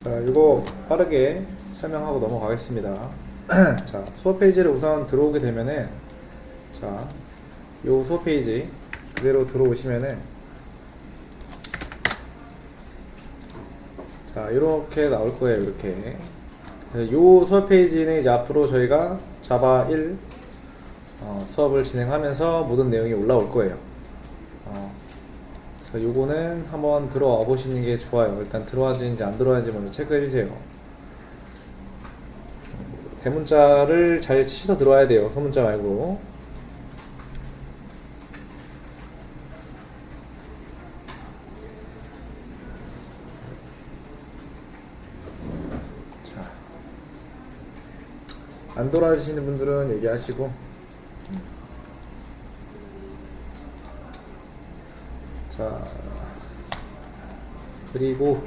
자, 이거 빠르게 설명하고 넘어가겠습니다. 자, 수업 페이지를 우선 들어오게 되면은, 자, 요 수업 페이지 그대로 들어오시면은, 자, 이렇게 나올 거예요. 이렇게. 요 수업 페이지는 이제 앞으로 저희가 자바 1 수업을 진행하면서 모든 내용이 올라올 거예요. 그래서 요거는 한번 들어와 보시는 게 좋아요. 일단 들어와지는지 안 들어와지는지 먼저 체크해 주세요. 대문자를 잘 치셔서 들어와야 돼요. 소문자 말고. 자, 안 돌아가시는 분들은 얘기하시고. 자, 그리고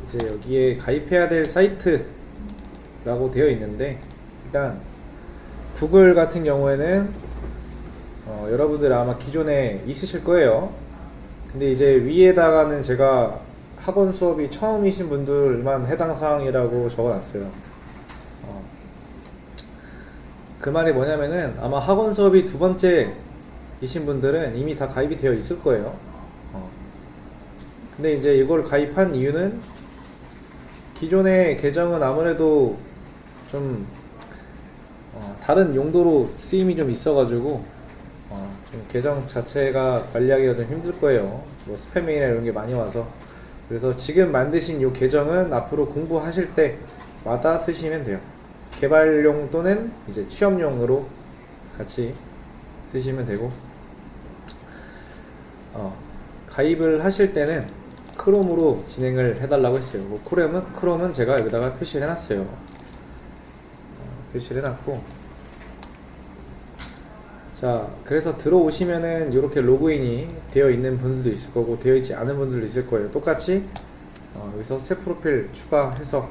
이제 여기에 가입해야 될 사이트라고 되어 있는데, 일단 구글 같은 경우에는 여러분들 아마 기존에 있으실 거예요. 근데 이제 위에다가는 제가 학원 수업이 처음이신 분들만 해당 사항이라고 적어놨어요. 그 말이 뭐냐면은 아마 학원 수업이 두 번째이신 분들은 이미 다 가입이 되어 있을 거예요. 근데 이제 이걸 가입한 이유는 기존의 계정은 아무래도 좀 다른 용도로 쓰임이 좀 있어가지고 좀 계정 자체가 관리하기가 좀 힘들 거예요. 뭐 스팸 메일이나 이런 게 많이 와서. 그래서 지금 만드신 이 계정은 앞으로 공부하실 때마다 쓰시면 돼요. 개발용 또는 이제 취업용으로 같이 쓰시면 되고, 가입을 하실 때는 크롬으로 진행을 해달라고 했어요. 뭐 크롬은 제가 여기다가 표시를 해놨어요. 표시를 해놨고, 자, 그래서 들어오시면은 이렇게 로그인이 되어 있는 분들도 있을 거고 되어 있지 않은 분들도 있을 거예요. 똑같이 여기서 새 프로필 추가해서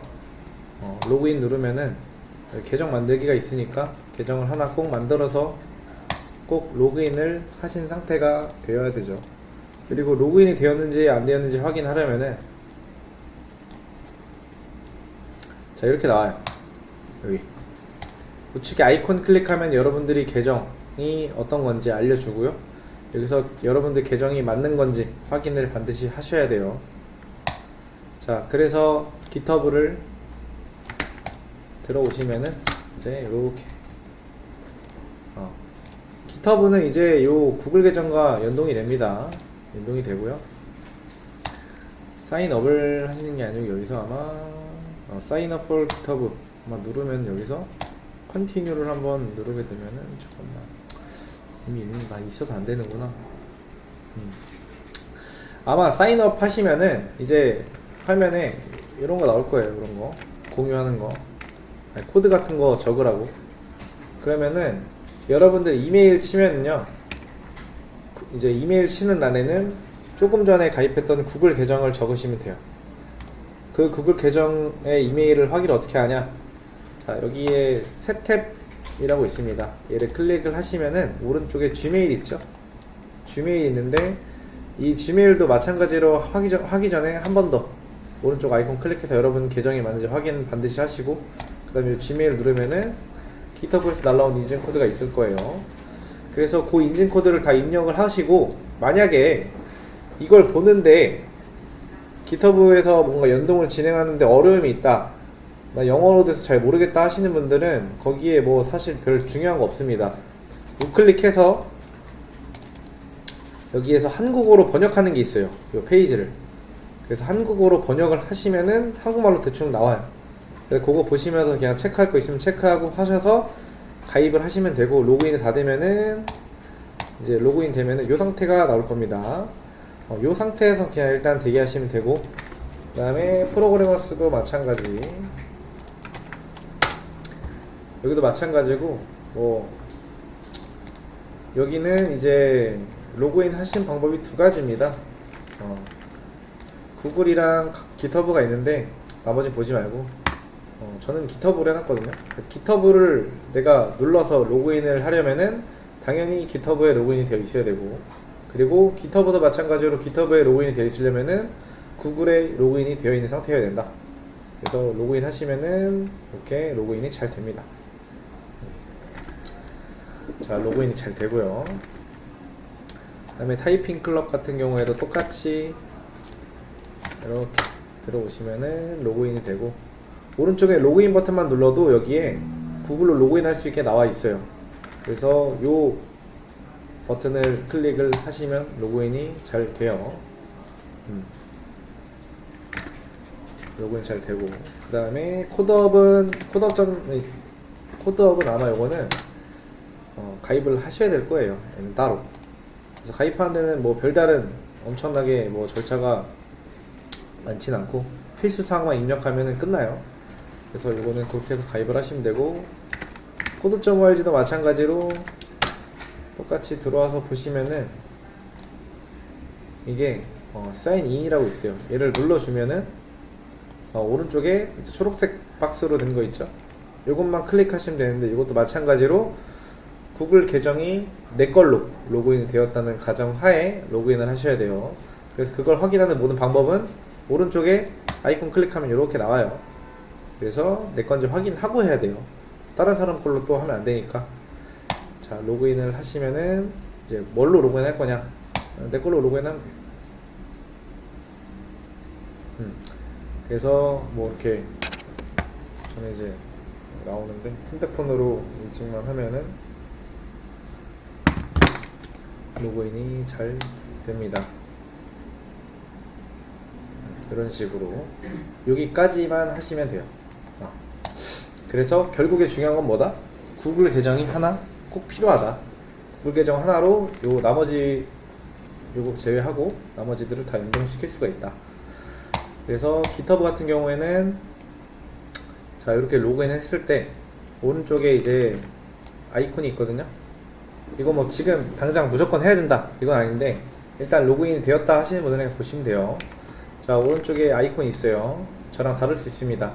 로그인 누르면은 계정 만들기가 있으니까 계정을 하나 꼭 만들어서 꼭 로그인을 하신 상태가 되어야 되죠. 그리고 로그인이 되었는지 안 되었는지 확인하려면은, 자, 이렇게 나와요. 여기 우측에 아이콘 클릭하면 여러분들이 계정이 어떤 건지 알려주고요. 여기서 여러분들 계정이 맞는 건지 확인을 반드시 하셔야 돼요. 자, 그래서 GitHub를 들어오시면은 이제 이렇게 GitHub는 이제 요 구글 계정과 연동이 됩니다. 연동이 되고요. 사인업을 하시는 게 아니고 여기서 아마 사인업 for GitHub 아마 누르면 여기서 컨티뉴를 한번 누르게 되면은, 잠깐만, 이미 있어서 안 되는구나. 아마 사인업 하시면은 이제 화면에 이런 거 나올 거예요. 이런 거 공유하는 거, 아니, 코드 같은 거 적으라고. 그러면은 여러분들 이메일 치면은요, 이제 이메일 치는欄에는 조금 전에 가입했던 구글 계정을 적으시면 돼요. 그 구글 계정의 이메일을 확인을 어떻게 하냐? 자, 여기에 새 탭이라고 있습니다. 얘를 클릭을 하시면은 오른쪽에 Gmail 있죠? Gmail 있는데, 이 Gmail도 마찬가지로 하기 전에 한 번 더 오른쪽 아이콘 클릭해서 여러분 계정이 맞는지 확인 반드시 하시고, 그 다음에 Gmail 누르면은 GitHub에서 날라온 인증 코드가 있을 거예요. 그래서 그 인증 코드를 다 입력을 하시고, 만약에 이걸 보는데 GitHub에서 뭔가 연동을 진행하는데 어려움이 있다, 나 영어로 돼서 잘 모르겠다 하시는 분들은 거기에 뭐 사실 별 중요한 거 없습니다. 우클릭해서 여기에서 한국어로 번역하는 게 있어요. 이 페이지를. 그래서 한국어로 번역을 하시면은 한국말로 대충 나와요. 그래서 그거 보시면서 그냥 체크할 거 있으면 체크하고 하셔서 가입을 하시면 되고, 로그인이 다 되면은 이제 로그인 되면은 이 상태가 나올 겁니다. 이 상태에서 그냥 일단 대기하시면 되고, 그 다음에 프로그래머스도 마찬가지, 여기도 마찬가지고, 뭐 여기는 이제 로그인 하신 방법이 두 가지입니다. 구글이랑 GitHub가 있는데 나머지 보지 말고, 저는 GitHub를 해놨거든요. GitHub를 내가 눌러서 로그인을 하려면은 당연히 GitHub에 로그인이 되어 있어야 되고, 그리고 GitHub도 마찬가지로 GitHub에 로그인이 되어 있으려면은 구글에 로그인이 되어 있는 상태여야 된다. 그래서 로그인 하시면은 이렇게 로그인이 잘 됩니다. 자, 로그인이 잘 되고요. 그 다음에 타이핑 클럽 같은 경우에도 똑같이 이렇게 들어오시면은 로그인이 되고, 오른쪽에 로그인 버튼만 눌러도 여기에 구글로 로그인 할 수 있게 나와 있어요. 그래서 요 버튼을 클릭을 하시면 로그인이 잘 돼요. 로그인 잘 되고, 그 다음에 코드업은 아마 요거는 가입을 하셔야 될 거예요. 얘는 따로. 그래서 가입하는 데는 뭐 별다른 엄청나게 뭐 절차가 많진 않고 필수 사항만 입력하면 끝나요. 그래서 이거는 그렇게 해서 가입을 하시면 되고, 코드.org도 마찬가지로 똑같이 들어와서 보시면은 이게 사인인이라고 있어요. 얘를 눌러주면은 오른쪽에 초록색 박스로 된 거 있죠? 이것만 클릭하시면 되는데, 이것도 마찬가지로 구글 계정이 내 걸로 로그인이 되었다는 가정 하에 로그인을 하셔야 돼요. 그래서 그걸 확인하는 모든 방법은 오른쪽에 아이콘 클릭하면 이렇게 나와요. 그래서 내 건지 확인하고 해야 돼요. 다른 사람 걸로 또 하면 안 되니까. 자, 로그인을 하시면은 이제 뭘로 로그인 할 거냐? 내 걸로 로그인 하면 돼요. 그래서 뭐 이렇게 저는 이제 나오는데, 핸드폰으로 인증만 하면은 로그인이 잘 됩니다. 이런 식으로 여기까지만 하시면 돼요. 그래서 결국에 중요한 건 뭐다? 구글 계정이 하나 꼭 필요하다. 구글 계정 하나로 요 나머지 요거 제외하고 나머지들을 다 연동시킬 수가 있다. 그래서 GitHub 같은 경우에는 자, 이렇게 로그인 했을 때 오른쪽에 이제 아이콘이 있거든요. 이거 뭐 지금 당장 무조건 해야 된다 이건 아닌데, 일단 로그인이 되었다 하시는 분들은 그냥 보시면 돼요. 자, 오른쪽에 아이콘이 있어요. 저랑 다를 수 있습니다.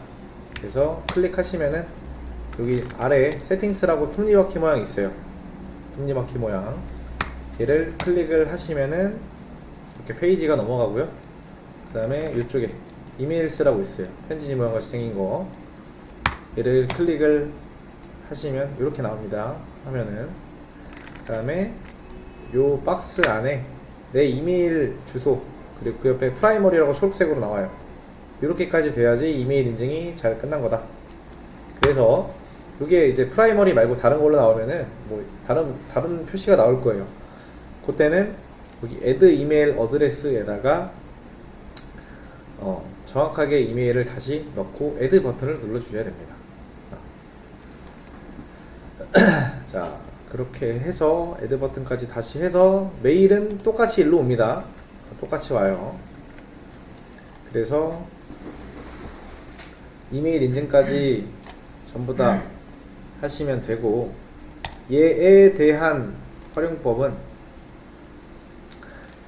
그래서 클릭하시면은 여기 아래에 세팅스라고 톱니바퀴 모양이 있어요. 톱니바퀴 모양, 얘를 클릭을 하시면은 이렇게 페이지가 넘어가고요. 그 다음에 이쪽에 이메일스라고 있어요. 편지 모양 같이 생긴 거, 얘를 클릭을 하시면 이렇게 나옵니다. 화면은. 그 다음에 요 박스 안에 내 이메일 주소, 그리고 그 옆에 프라이머리라고 초록색으로 나와요. 이렇게까지 돼야지 이메일 인증이 잘 끝난 거다. 그래서 이게 이제 프라이머리 말고 다른 걸로 나오면은 뭐 다른 표시가 나올 거예요. 그때는 여기 add 이메일 어드레스에다가 정확하게 이메일을 다시 넣고 add 버튼을 눌러 주셔야 됩니다. 자, 그렇게 해서 add 버튼까지 다시 해서 메일은 똑같이 일로 옵니다. 똑같이 와요. 그래서 이메일 인증까지 전부 다 하시면 되고, 얘에 대한 활용법은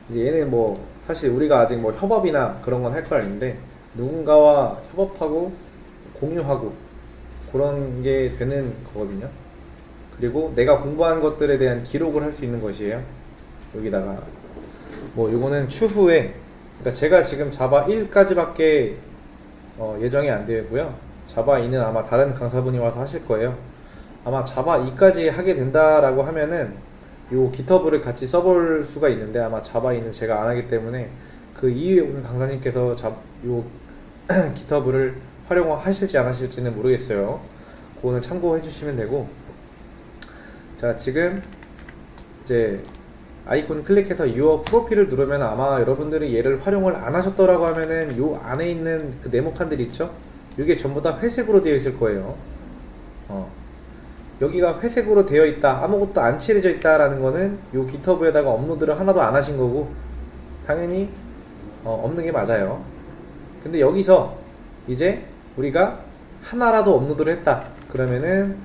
이제 얘는 뭐 사실 우리가 아직 뭐 협업이나 그런 건 할 거 아닌데, 누군가와 협업하고 공유하고 그런 게 되는 거거든요. 그리고 내가 공부한 것들에 대한 기록을 할 수 있는 것이에요. 여기다가 뭐 요거는 추후에, 그러니까 제가 지금 자바 1까지밖에 예정이 안 되고요. 자바 2는 아마 다른 강사분이 와서 하실 거예요. 아마 자바 2까지 하게 된다라고 하면은 요 GitHub를 같이 써볼 수가 있는데, 아마 자바 2는 제가 안 하기 때문에 그 이후에 오는 강사님께서 요 GitHub를 활용하실지 안 하실지는 모르겠어요. 그거는 참고해 주시면 되고, 자, 지금 이제 아이콘 클릭해서 유어 프로필을 누르면 아마 여러분들이 얘를 활용을 안 하셨더라고 하면은 요 안에 있는 그 네모칸들 있죠? 이게 전부 다 회색으로 되어 있을 거예요. 여기가 회색으로 되어 있다, 아무것도 안 칠해져 있다라는 거는 요 GitHub에다가 업로드를 하나도 안 하신 거고, 당연히 없는 게 맞아요. 근데 여기서 이제 우리가 하나라도 업로드를 했다 그러면은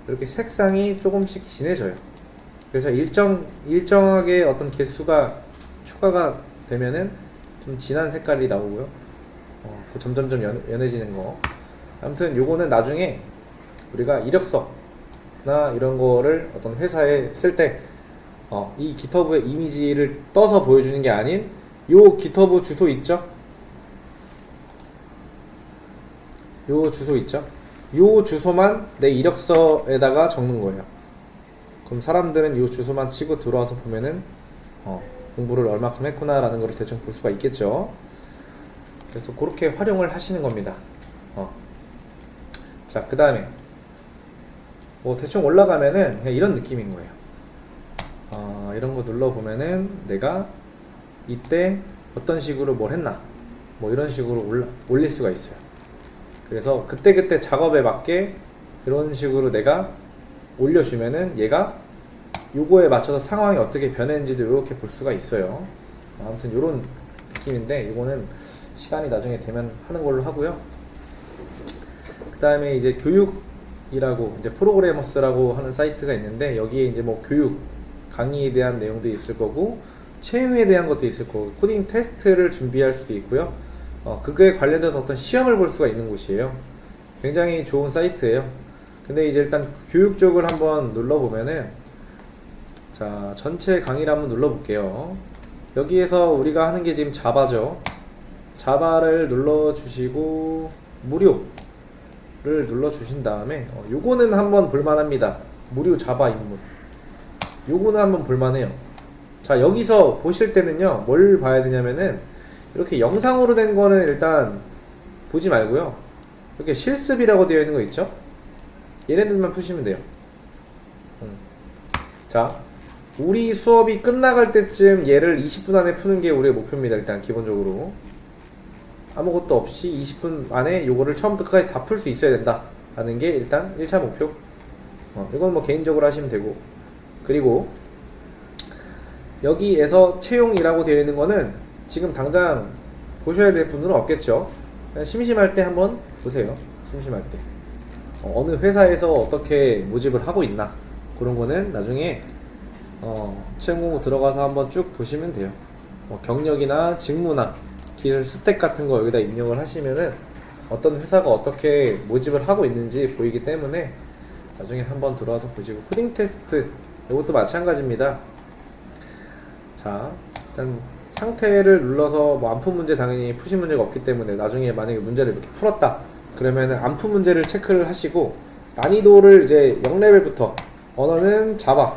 이렇게 색상이 조금씩 진해져요. 그래서 일정하게 어떤 개수가 추가가 되면은 좀 진한 색깔이 나오고요. 그 점점점 연해지는 거. 아무튼 요거는 나중에 우리가 이력서나 이런 거를 어떤 회사에 쓸 때 이 GitHub의 이미지를 떠서 보여주는 게 아닌 요 GitHub 주소 있죠? 요 주소 있죠? 요 주소만 내 이력서에다가 적는 거예요. 그럼 사람들은 요 주소만 치고 들어와서 보면은 공부를 얼마큼 했구나 라는 걸 대충 볼 수가 있겠죠. 그래서 그렇게 활용을 하시는 겁니다. 자, 그 다음에 뭐 대충 올라가면은 그냥 이런 느낌인 거예요. 이런 거 눌러보면은 내가 이때 어떤 식으로 뭘 했나 뭐 이런 식으로 올릴 수가 있어요. 그래서 그때그때 작업에 맞게 이런 식으로 내가 올려주면은 얘가 요거에 맞춰서 상황이 어떻게 변했는지도 이렇게 볼 수가 있어요. 아무튼 이런 느낌인데 이거는 시간이 나중에 되면 하는 걸로 하고요. 그 다음에 이제 교육이라고 이제 프로그래머스라고 하는 사이트가 있는데 여기에 이제 뭐 교육 강의에 대한 내용도 있을 거고 채용에 대한 것도 있을 거고 코딩 테스트를 준비할 수도 있고요. 그거에 관련돼서 어떤 시험을 볼 수가 있는 곳이에요. 굉장히 좋은 사이트예요. 근데 이제 일단 교육 쪽을 한번 눌러보면은 자, 전체 강의를 한번 눌러볼게요. 여기에서 우리가 하는 게 지금 자바죠. 자바를 눌러주시고 무료를 눌러주신 다음에 요거는 한번 볼만합니다. 무료 자바 입문. 요거는 한번 볼만해요. 자, 여기서 보실 때는요 뭘 봐야 되냐면은 이렇게 영상으로 된 거는 일단 보지 말고요, 이렇게 실습이라고 되어 있는 거 있죠? 얘네들만 푸시면 돼요. 자, 우리 수업이 끝나갈 때쯤 얘를 20분 안에 푸는 게 우리의 목표입니다. 일단 기본적으로 아무것도 없이 20분 안에 요거를 처음부터 끝까지 다 풀 수 있어야 된다 라는 게 일단 1차 목표. 이건 뭐 개인적으로 하시면 되고, 그리고 여기에서 채용이라고 되어 있는 거는 지금 당장 보셔야 될 분들은 없겠죠. 그냥 심심할 때 한번 보세요. 심심할 때 어느 회사에서 어떻게 모집을 하고 있나 그런 거는 나중에 채용 공고 들어가서 한번 쭉 보시면 돼요. 경력이나 직무나 기술 스택 같은 거 여기다 입력을 하시면은 어떤 회사가 어떻게 모집을 하고 있는지 보이기 때문에 나중에 한번 들어와서 보시고, 코딩 테스트 이것도 마찬가지입니다. 자, 일단 상태를 눌러서 뭐 안 푼 문제 당연히 푸신 문제가 없기 때문에 나중에 만약에 문제를 이렇게 풀었다 그러면은 안 푼 문제를 체크를 하시고, 난이도를 이제 0레벨부터 언어는 자바,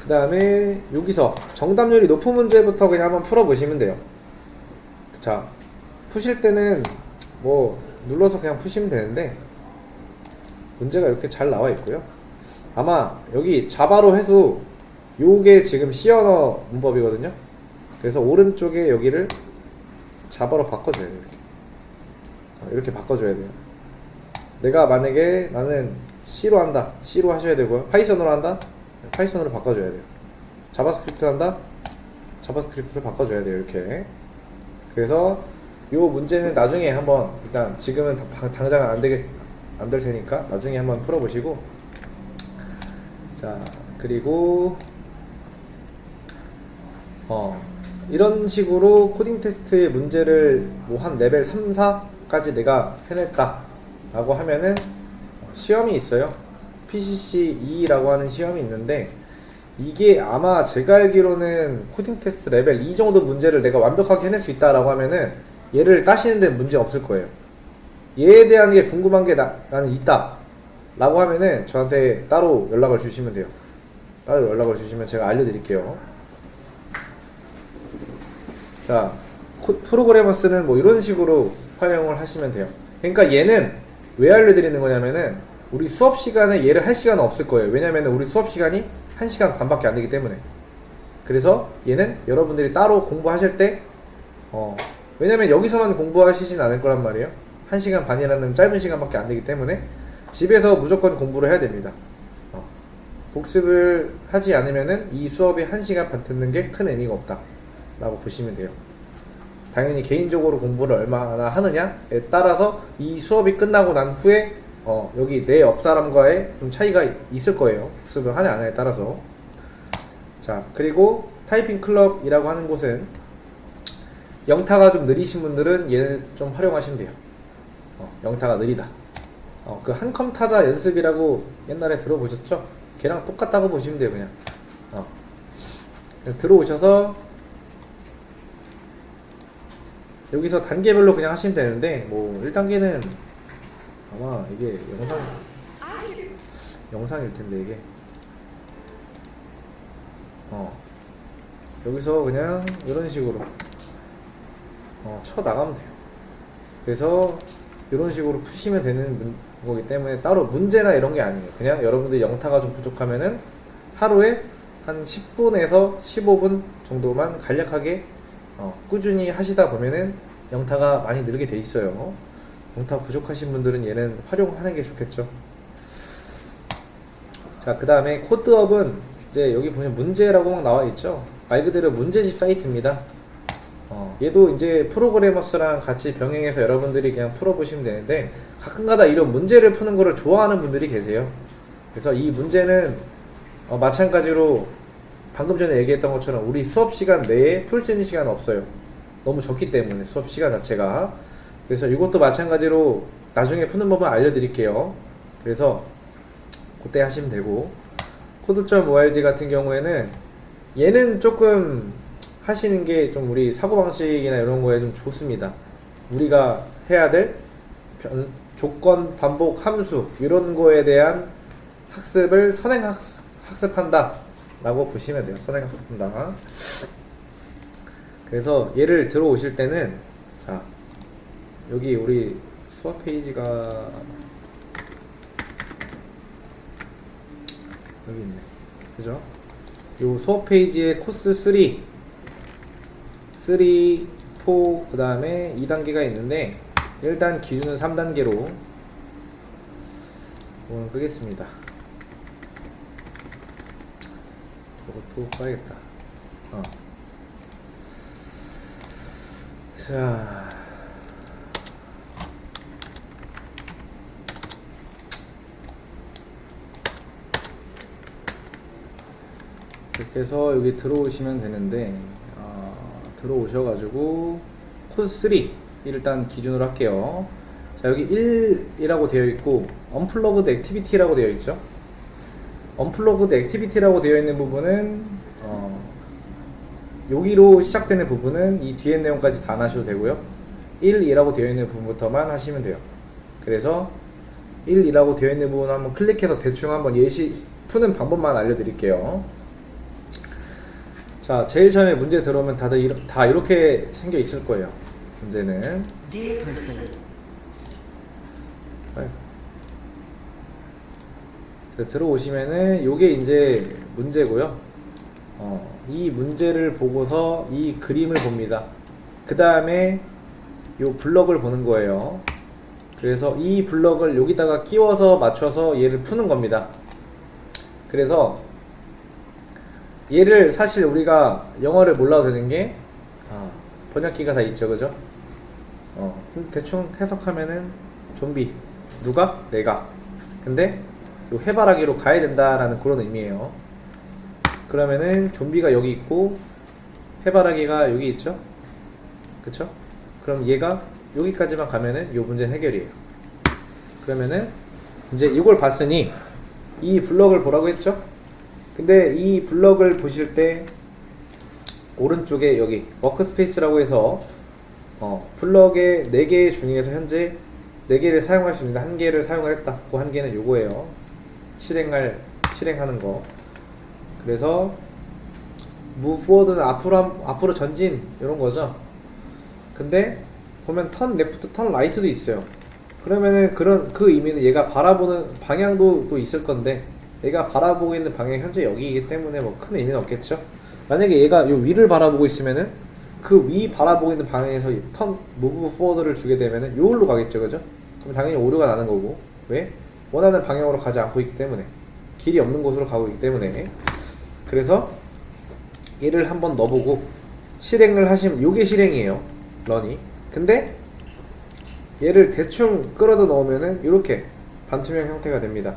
그 다음에 여기서 정답률이 높은 문제부터 그냥 한번 풀어보시면 돼요. 자, 푸실 때는 뭐 눌러서 그냥 푸시면 되는데 문제가 이렇게 잘 나와 있고요. 아마 여기 자바로 해서 요게 지금 C 언어 문법이거든요. 그래서 오른쪽에 여기를 자바로 바꿔줘야 돼요. 이렇게 바꿔줘야 돼요. 내가 만약에 나는 C로 한다, C로 하셔야 되고요. 파이썬으로 한다, 파이썬으로 바꿔줘야 돼요. 자바스크립트 한다, 자바스크립트로 바꿔줘야 돼요. 이렇게. 그래서 요 문제는 나중에 한번, 일단 지금은 당장 안 될 테니까 나중에 한번 풀어보시고, 자, 그리고 이런 식으로 코딩 테스트의 문제를 뭐 한 레벨 3, 4까지 내가 해냈다 라고 하면은 시험이 있어요. PCC2라고 하는 시험이 있는데, 이게 아마 제가 알기로는 코딩 테스트 레벨 2 정도 문제를 내가 완벽하게 해낼 수 있다라고 하면은 얘를 따시는 데는 문제 없을 거예요. 얘에 대한 게 궁금한 게 나는 있다 라고 하면은 저한테 따로 연락을 주시면 돼요. 따로 연락을 주시면 제가 알려드릴게요. 자, 프로그래머스는 뭐 이런 식으로 활용을 하시면 돼요. 그러니까 얘는 왜 알려드리는 거냐면은 우리 수업 시간에 얘를 할 시간은 없을 거예요. 왜냐면은 우리 수업 시간이 1시간 반밖에 안 되기 때문에. 그래서 얘는 여러분들이 따로 공부하실 때 왜냐면 여기서만 공부하시진 않을 거란 말이에요. 1시간 반이라는 짧은 시간밖에 안 되기 때문에 집에서 무조건 공부를 해야 됩니다. 복습을 하지 않으면은 이 수업이 1시간 반 듣는 게 큰 의미가 없다 라고 보시면 돼요. 당연히 개인적으로 공부를 얼마나 하느냐에 따라서 이 수업이 끝나고 난 후에 여기 내 옆 사람과의 좀 차이가 있을 거예요. 복습을 하냐 안 하냐에 따라서. 자, 그리고 타이핑 클럽이라고 하는 곳은 영타가 좀 느리신 분들은 얘를 좀 활용하시면 돼요. 영타가 느리다. 그 한컴 타자 연습이라고 옛날에 들어보셨죠? 걔랑 똑같다고 보시면 돼요. 그냥 들어오셔서 여기서 단계별로 그냥 하시면 되는데 뭐 1단계는 아마 이게 영상일 텐데 이게 여기서 그냥 이런 식으로 쳐 나가면 돼요. 그래서 이런 식으로 푸시면 되는 거기 때문에 따로 문제나 이런 게 아니에요. 그냥 여러분들 영타가 좀 부족하면은 하루에 한 10분에서 15분 정도만 간략하게 꾸준히 하시다 보면은 영타가 많이 늘게 돼 있어요. 영타 부족하신 분들은 얘는 활용하는 게 좋겠죠. 자, 그 다음에 코드업은 이제 여기 보면 문제라고 막 나와 있죠. 말 그대로 문제집 사이트입니다. 얘도 이제 프로그래머스랑 같이 병행해서 여러분들이 그냥 풀어보시면 되는데 가끔가다 이런 문제를 푸는 거를 좋아하는 분들이 계세요. 그래서 이 문제는 마찬가지로 방금 전에 얘기했던 것처럼 우리 수업 시간 내에 풀 수 있는 시간은 없어요. 너무 적기 때문에 수업 시간 자체가. 그래서 이것도 마찬가지로 나중에 푸는 법을 알려드릴게요. 그래서 그때 하시면 되고, 코드.org 같은 경우에는 얘는 조금 하시는 게 좀 우리 사고방식이나 이런 거에 좀 좋습니다. 우리가 해야 될 조건, 반복, 함수 이런 거에 대한 학습을 선행학습한다 라고 보시면 돼요. 선행학습한다. 그래서 얘를 들어오실 때는 자, 여기 우리 수업 페이지가 여기 있네. 그죠? 요 수업 페이지에 코스 3, 4, 그 다음에 2단계가 있는데 일단 기준은 3단계로 오늘 끄겠습니다. 이것도 꺼야겠다. 자, 이렇게 해서 여기 들어오시면 되는데 들어오셔가지고 코스 3 일단 기준으로 할게요. 자, 여기 1이라고 되어 있고 언플러그드 액티비티라고 되어 있죠. 언플러그드 액티비티라고 되어 있는 부분은 여기로 시작되는 부분은 이 뒤에 내용까지 다 안 하셔도 되고요. 1, 2라고 되어 있는 부분부터만 하시면 돼요. 그래서 1, 2라고 되어 있는 부분 한번 클릭해서 대충 한번 예시 푸는 방법만 알려드릴게요. 자, 제일 처음에 문제 들어오면 다들 다 이렇게 생겨 있을 거예요. 문제는 들어오시면은 요게 이제 문제고요. 이 문제를 보고서 이 그림을 봅니다. 그 다음에 요 블럭을 보는 거예요. 그래서 이 블럭을 여기다가 끼워서 맞춰서 얘를 푸는 겁니다. 그래서 얘를 사실 우리가 영어를 몰라도 되는 게 번역기가 다 있죠, 그죠? 대충 해석하면은 좀비 누가? 내가. 근데 요 해바라기로 가야 된다라는 그런 의미예요. 그러면은 좀비가 여기 있고 해바라기가 여기 있죠? 그쵸? 그럼 얘가 여기까지만 가면은 요 문제는 해결이에요. 그러면은 이제 이걸 봤으니 이 블럭을 보라고 했죠? 근데 이 블럭을 보실 때 오른쪽에 여기 워크스페이스라고 해서 블럭의 4개 중에서 현재 4개를 사용할 수 있는데 1개를 사용을 했다. 그 1개는 요거예요. 실행하는 거. 그래서 move forward는 앞으로 전진 이런 거죠. 근데 보면 turn left, turn right도 있어요. 그러면은 그 의미는 얘가 바라보는 방향도 또 있을 건데 얘가 바라보고 있는 방향이 현재 여기이기 때문에 뭐 큰 의미는 없겠죠. 만약에 얘가 요 위를 바라보고 있으면은 그 위 바라보고 있는 방향에서 turn, move forward를 주게 되면은 요걸로 가겠죠, 그죠? 그럼 당연히 오류가 나는 거고. 왜? 원하는 방향으로 가지 않고 있기 때문에, 길이 없는 곳으로 가고 있기 때문에. 그래서 얘를 한번 넣어보고 실행을 하시면 요게 실행이에요, 런이. 근데 얘를 대충 끌어다 넣으면은 이렇게 반투명 형태가 됩니다.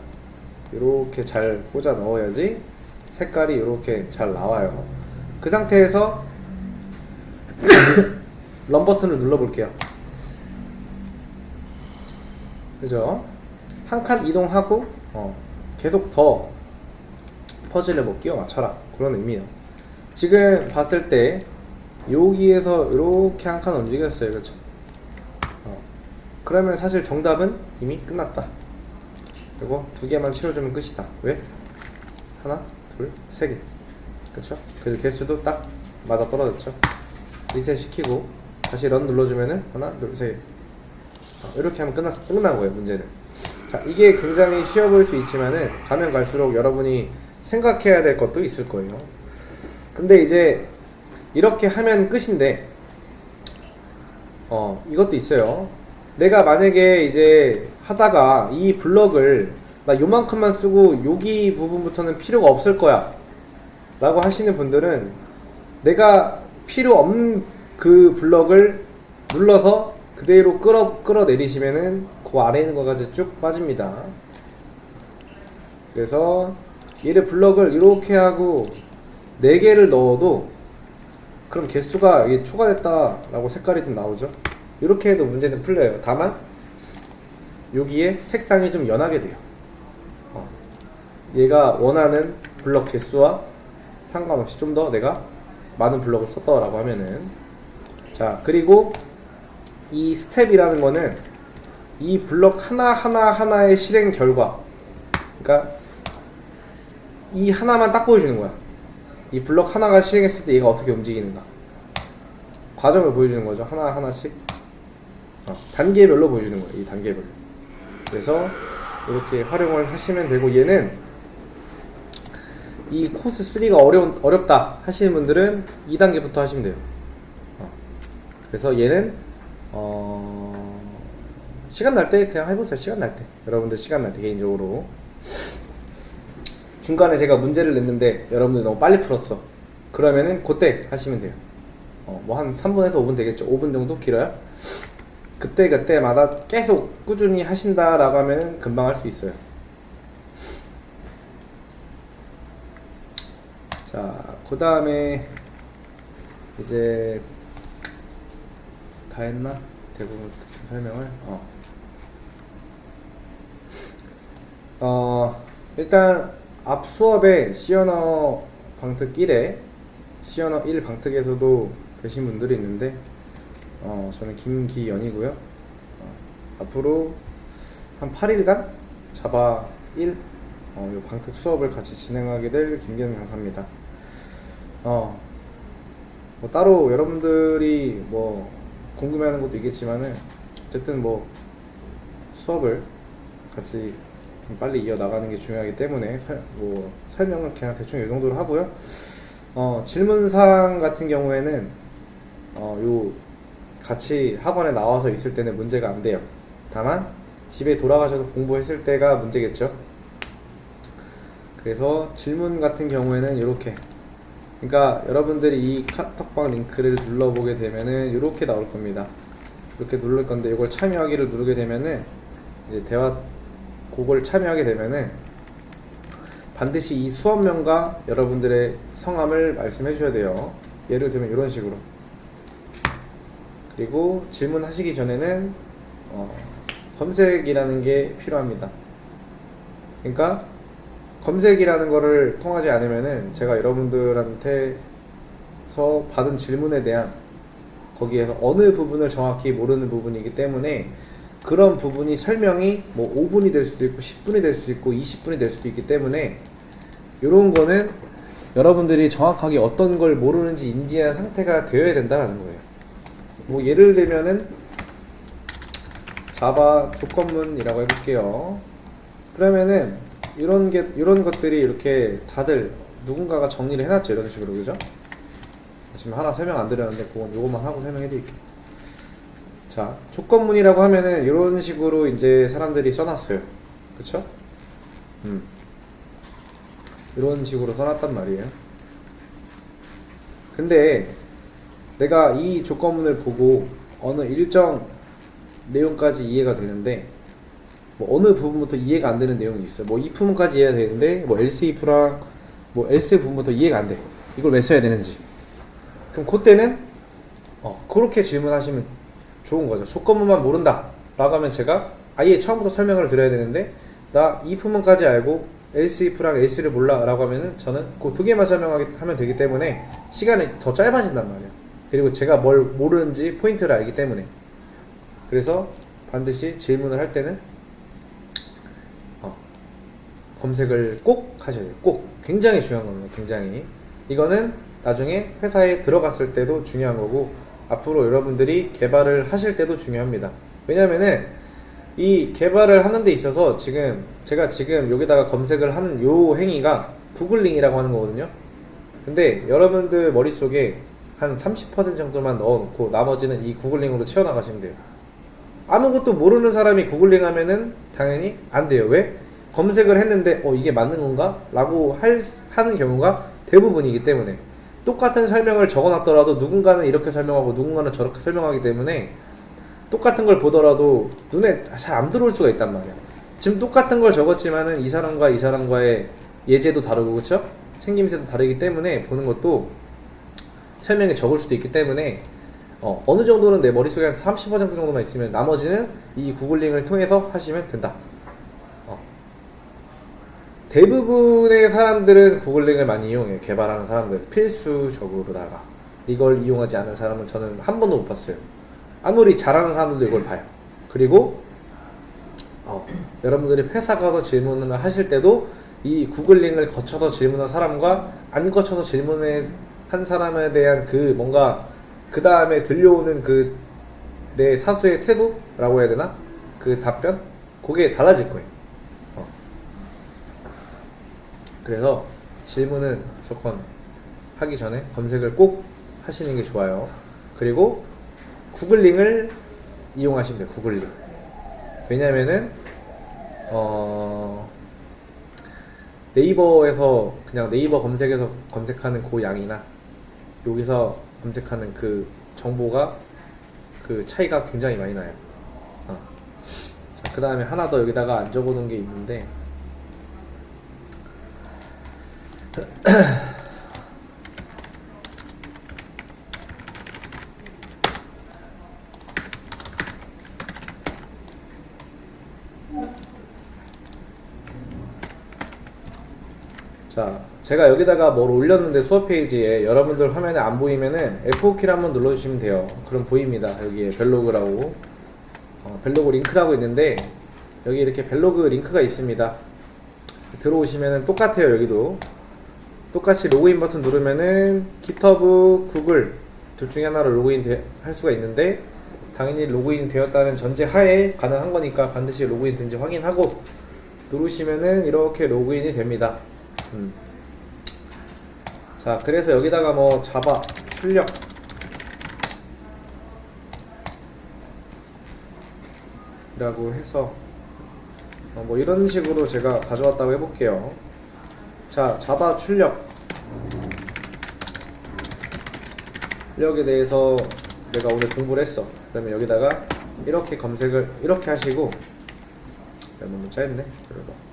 이렇게 잘 꽂아 넣어야지 색깔이 이렇게 잘 나와요. 그 상태에서 런 버튼을 눌러 볼게요. 그죠? 한 칸 이동하고 계속 더 퍼즐을 뭐 끼워 맞춰라, 그런 의미예요. 지금 봤을 때 여기에서 이렇게 한 칸 움직였어요. 그렇죠? 그러면 사실 정답은 이미 끝났다. 그리고 두 개만 채워주면 끝이다. 왜? 하나, 둘, 세 개. 그쵸? 그리고 개수도 딱 맞아 떨어졌죠. 리셋 시키고 다시 런 눌러주면은 하나, 둘, 세 개. 이렇게 하면 끝난 거예요, 문제는. 자, 이게 굉장히 쉬워 보일 수 있지만은 가면 갈수록 여러분이 생각해야 될 것도 있을 거예요. 근데 이제 이렇게 하면 끝인데 이것도 있어요. 내가 만약에 이제 하다가 이 블럭을 나 요만큼만 쓰고 여기 부분부터는 필요가 없을 거야 라고 하시는 분들은 내가 필요 없는 그 블럭을 눌러서 그대로 끌어내리시면은 그 아래에 있는 것까지 쭉 빠집니다. 그래서 얘를 블럭을 이렇게 하고 4개를 넣어도 그럼 개수가 이게 초과됐다 라고 색깔이 좀 나오죠. 이렇게 해도 문제는 풀려요. 다만 여기에 색상이 좀 연하게 돼요. 얘가 원하는 블럭 개수와 상관없이 좀 더 내가 많은 블럭을 썼다라고 하면은, 자, 그리고 이 스텝이라는 거는 이 블럭 하나의 실행 결과, 그러니까 이 하나만 딱 보여주는 거야. 이 블럭 하나가 실행했을 때 얘가 어떻게 움직이는가 과정을 보여주는 거죠. 하나씩 단계별로 보여주는 거예요. 이 단계별로. 그래서 이렇게 활용을 하시면 되고, 얘는 이 코스 3가 어렵다 하시는 분들은 2단계부터 하시면 돼요. 그래서 얘는 시간 날 때 그냥 해보세요. 시간 날 때, 여러분들 시간 날 때 개인적으로. 중간에 제가 문제를 냈는데 여러분들 너무 빨리 풀었어 그러면은 그때 하시면 돼요. 뭐 한 3분에서 5분 되겠죠. 5분 정도 길어요. 그때마다 계속 꾸준히 하신다라고 하면 금방 할 수 있어요. 자, 그 다음에 이제 다 했나? 대부분 설명을. 일단 앞 수업에 C언어 방특 1에 C언어 1 방특에서도 계신 분들이 있는데 저는 김기연이고요. 앞으로 한 8일간 자바 1 요 방특 수업을 같이 진행하게 될 김기연 강사입니다. 뭐 따로 여러분들이 뭐 궁금해하는 것도 있겠지만은 어쨌든 뭐 수업을 같이 좀 빨리 이어나가는 게 중요하기 때문에 설명은 그냥 대충 이 정도로 하고요. 질문사항 같은 경우에는 요 같이 학원에 나와서 있을 때는 문제가 안 돼요. 다만 집에 돌아가셔서 공부했을 때가 문제겠죠. 그래서 질문 같은 경우에는 이렇게, 그러니까 여러분들이 이 카톡방 링크를 눌러보게 되면은 이렇게 나올 겁니다. 이렇게 누를 건데, 이걸 참여하기를 누르게 되면은 이제 대화 그걸 참여하게 되면은 반드시 이 수업명과 여러분들의 성함을 말씀해 주셔야 돼요. 예를 들면 이런 식으로. 그리고 질문하시기 전에는 검색이라는 게 필요합니다. 그러니까 검색이라는 거를 통하지 않으면은 제가 여러분들한테서 받은 질문에 대한 거기에서 어느 부분을 정확히 모르는 부분이기 때문에 그런 부분이 설명이 뭐 5분이 될 수도 있고 10분이 될 수도 있고 20분이 될 수도 있기 때문에 이런 거는 여러분들이 정확하게 어떤 걸 모르는지 인지한 상태가 되어야 된다는 거예요. 뭐 예를 들면은 자바 조건문이라고 해볼게요. 그러면은 이런 것들이 이렇게 다들 누군가가 정리를 해놨죠. 이런 식으로. 그죠? 지금 하나 설명 안 드렸는데 요것만 하고 설명해 드릴게요. 자, 조건문이라고 하면은 이런 식으로 이제 사람들이 써놨어요. 그쵸? 이런 식으로 써놨단 말이에요. 근데 내가 이 조건문을 보고 어느 일정 내용까지 이해가 되는데 뭐 어느 부분부터 이해가 안 되는 내용이 있어요. 뭐 if문까지 이해가 되는데 뭐 else if랑 뭐 else 부분부터 이해가 안 돼. 이걸 왜 써야 되는지. 그럼 그때는 그렇게 질문하시면 좋은 거죠. 조건문만 모른다 라고 하면 제가 아예 처음부터 설명을 드려야 되는데 나 if문까지 알고 else if랑 else를 몰라 라고 하면은 저는 그 두 개만 설명하면 되기 때문에 시간이 더 짧아진단 말이에요. 그리고 제가 뭘 모르는지 포인트를 알기 때문에. 그래서 반드시 질문을 할 때는 검색을 꼭 하셔야 돼요. 꼭. 굉장히 중요한 겁니다. 굉장히. 이거는 나중에 회사에 들어갔을 때도 중요한 거고, 앞으로 여러분들이 개발을 하실 때도 중요합니다. 왜냐면은 이 개발을 하는 데 있어서 제가 지금 여기다가 검색을 하는 요 행위가 구글링이라고 하는 거거든요. 근데 여러분들 머릿속에 한 30% 정도만 넣어놓고 나머지는 이 구글링으로 채워나가시면 돼요. 아무것도 모르는 사람이 구글링 하면은 당연히 안 돼요. 왜? 검색을 했는데 이게 맞는 건가? 라고 하는 경우가 대부분이기 때문에. 똑같은 설명을 적어놨더라도 누군가는 이렇게 설명하고 누군가는 저렇게 설명하기 때문에 똑같은 걸 보더라도 눈에 잘 안 들어올 수가 있단 말이야. 지금 똑같은 걸 적었지만은 이 사람과 이 사람과의 예제도 다르고, 그쵸? 생김새도 다르기 때문에 보는 것도 설명이 적을 수도 있기 때문에 어느 정도는 내 머릿속에 한 30% 정도만 있으면 나머지는 이 구글링을 통해서 하시면 된다. 대부분의 사람들은 구글링을 많이 이용해요. 개발하는 사람들 필수적으로다가. 이걸 이용하지 않는 사람은 저는 한 번도 못 봤어요. 아무리 잘하는 사람들도 이걸 봐요. 그리고 여러분들이 회사 가서 질문을 하실 때도 이 구글링을 거쳐서 질문한 사람과 안 거쳐서 질문을 한 사람에 대한 그 뭔가 그 다음에 들려오는 그 내 사수의 태도라고 해야 되나? 그 답변? 그게 달라질 거예요. 그래서 질문은 무조건 하기 전에 검색을 꼭 하시는 게 좋아요. 그리고 구글링을 이용하시면 돼요. 구글링. 왜냐면은 네이버에서 그냥 네이버 검색에서 검색하는 그 양이나 여기서 검색하는 그 정보가 그 차이가 굉장히 많이 나요. 자, 그 다음에 하나 더 여기다가 안 적어놓은 게 있는데 자, 제가 여기다가 뭘 올렸는데 수업 페이지에 여러분들 화면에 안 보이면은 F4키를 한번 눌러주시면 돼요. 그럼 보입니다. 여기에 벨로그라고 벨로그 링크라고 있는데 여기 이렇게 벨로그 링크가 있습니다. 들어오시면은 똑같아요. 여기도 똑같이 로그인 버튼 누르면은 GitHub, 구글 둘 중에 하나로 로그인 할 수가 있는데 당연히 로그인 되었다는 전제 하에 가능한 거니까 반드시 로그인 된지 확인하고 누르시면은 이렇게 로그인이 됩니다. 자, 그래서 여기다가 뭐 자바 출력 이라고 해서 뭐 이런 식으로 제가 가져왔다고 해볼게요. 자, 자바 출력에 대해서 내가 오늘 공부를 했어. 그러면 여기다가 이렇게 검색을 이렇게 하시고 너무 짧네. 그래도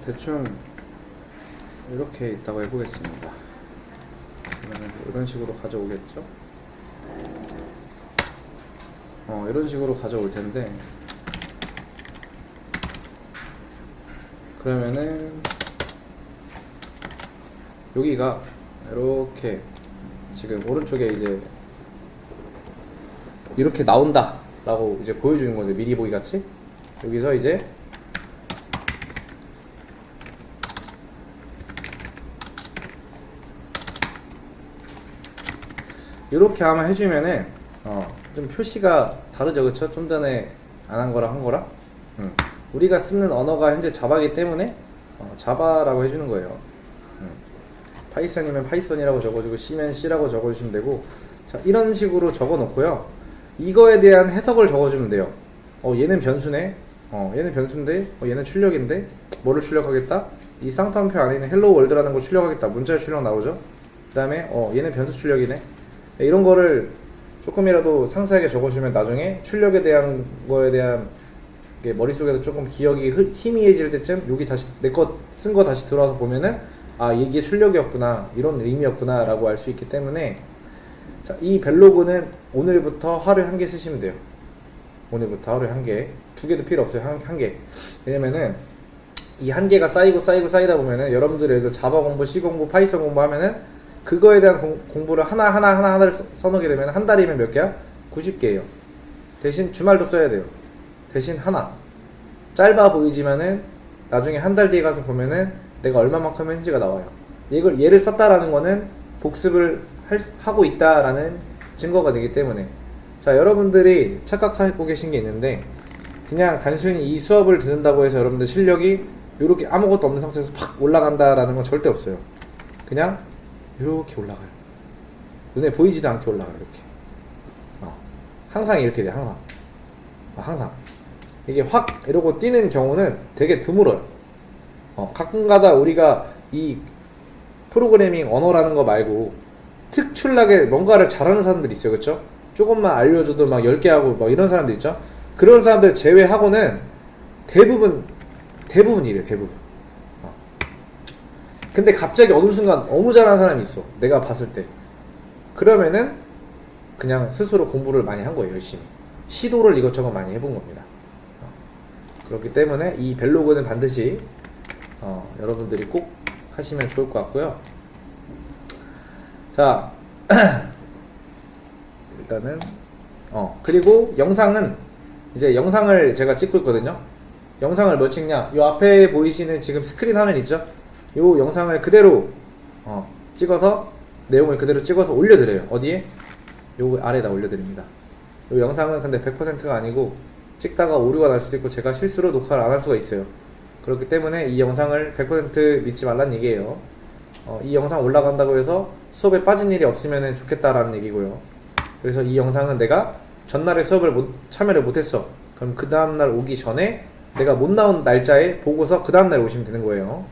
대충 이렇게 있다고 해보겠습니다. 그러면 이런 식으로 가져오겠죠? 이런 식으로 가져올 텐데 그러면은 여기가 이렇게 지금 오른쪽에 이제 이렇게 나온다 라고 이제 보여주는 거죠. 미리 보기 같이. 여기서 이제 이렇게 아마 해주면은 좀 표시가 다르죠. 그쵸? 좀 전에 안 한 거랑 한 거랑 우리가 쓰는 언어가 현재 자바이기 때문에 자바라고 해주는 거예요. 파이썬이면 파이썬이라고 적어주고 C면 C라고 적어주시면 되고, 자, 이런 식으로 적어 놓고요. 이거에 대한 해석을 적어주면 돼요. 얘는 변수네. 얘는 변수인데 얘는 출력인데 뭐를 출력하겠다? 이 쌍따옴표 안에 있는 헬로 월드라는 걸 출력하겠다. 문자의 출력 나오죠. 그 다음에 얘는 변수 출력이네. 이런 거를 조금이라도 상세하게 적어주면 나중에 출력에 대한 거에 대한 이게 머릿속에서 조금 기억이 희미해질 때쯤 여기 다시 내 거 쓴 거 다시 들어와서 보면은 아 이게 출력이었구나 이런 의미였구나 라고 알 수 있기 때문에 자, 이 벨로그는 오늘부터 하루에 한 개 쓰시면 돼요. 오늘부터 하루에 한 개, 두 개도 필요 없어요. 한 개. 왜냐면은 이 한 개가 쌓이다 보면은 여러분들에서 자바 공부, C 공부, 파이썬 공부 하면은 그거에 대한 공부를 하나를 써놓게 되면 한 달이면 몇 개야? 90개예요. 대신 주말도 써야 돼요. 대신 하나. 짧아 보이지만은 나중에 한 달 뒤에 가서 보면은 내가 얼마만큼 했는지가 나와요. 얘를 썼다라는 거는 복습을 하고 있다라는 증거가 되기 때문에 자 여러분들이 착각하고 계신 게 있는데 그냥 단순히 이 수업을 듣는다고 해서 여러분들 실력이 이렇게 아무것도 없는 상태에서 팍 올라간다라는 건 절대 없어요. 그냥 이렇게 올라가요. 눈에 보이지도 않게 올라가요. 이렇게 항상 이렇게 돼. 항상 이게 확 이러고 뛰는 경우는 되게 드물어요. 가끔가다 우리가 이 프로그래밍 언어라는 거 말고 특출나게 뭔가를 잘하는 사람들 있어요. 그쵸? 조금만 알려줘도 막 10개 하고 막 이런 사람들 있죠? 그런 사람들 제외하고는 대부분 이래요. 대부분. 근데 갑자기 어느 순간 너무 잘하는 사람이 있어. 내가 봤을 때. 그러면은 그냥 스스로 공부를 많이 한 거예요. 열심히. 시도를 이것저것 많이 해본 겁니다. 그렇기 때문에 이 벨로그는 반드시 여러분들이 꼭 하시면 좋을 것 같고요. 자 일단은 그리고 영상은 이제 영상을 제가 찍고 있거든요. 영상을 뭐 찍냐? 요 앞에 보이시는 지금 스크린 화면 있죠? 요 영상을 그대로 찍어서 내용을 그대로 찍어서 올려드려요. 어디에? 요 아래에다 올려드립니다. 요 영상은 근데 100%가 아니고 찍다가 오류가 날 수도 있고 제가 실수로 녹화를 안 할 수가 있어요. 그렇기 때문에 이 영상을 100% 믿지 말란 얘기예요. 이 영상 올라간다고 해서 수업에 빠진 일이 없으면 좋겠다라는 얘기고요. 그래서 이 영상은 내가 전날에 수업을 참여를 못했어. 그럼 그 다음날 오기 전에 내가 못 나온 날짜에 보고서 그 다음날 오시면 되는 거예요.